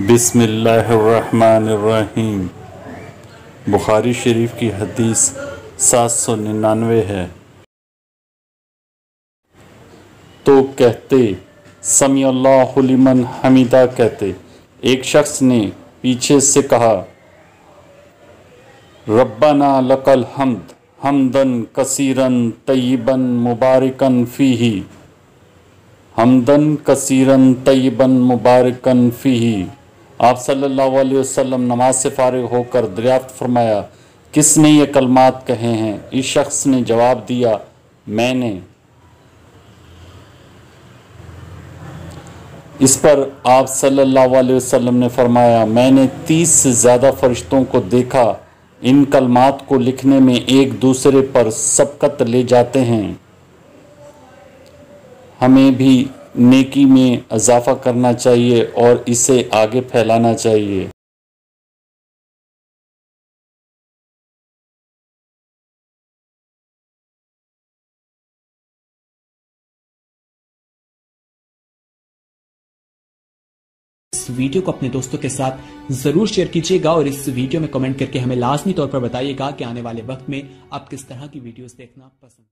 بسم اللہ الرحمن الرحیم۔ بخاری شریف کی حدیث 799 ہے۔ تو کہتے سمیع اللہ لمن حمیدہ کہتے ایک شخص نے پیچھے سے کہا ربنا لک الحمد حمدن کثیرن طیبن مبارکن فیہ، حمدن کثیرن طیبن مبارکن فیہ۔ آپ صلی اللہ علیہ وسلم نماز سے فارغ ہو کر دریافت فرمایا کس نے یہ کلمات کہے ہیں؟ اس شخص نے جواب دیا میں نے۔ اس پر آپ صلی اللہ علیہ وسلم نے فرمایا میں نے 30 سے زیادہ فرشتوں کو دیکھا، ان کلمات کو لکھنے میں ایک دوسرے پر سبقت لے جاتے ہیں۔ ہمیں بھی نیکی میں اضافہ کرنا چاہیے اور اسے آگے پھیلانا چاہیے۔ اس ویڈیو کو اپنے دوستوں کے ساتھ ضرور شیئر کیجیے گا اور اس ویڈیو میں کمنٹ کر کے ہمیں لازمی طور پر بتائیے گا کہ آنے والے وقت میں آپ کس طرح کی ویڈیوز دیکھنا پسند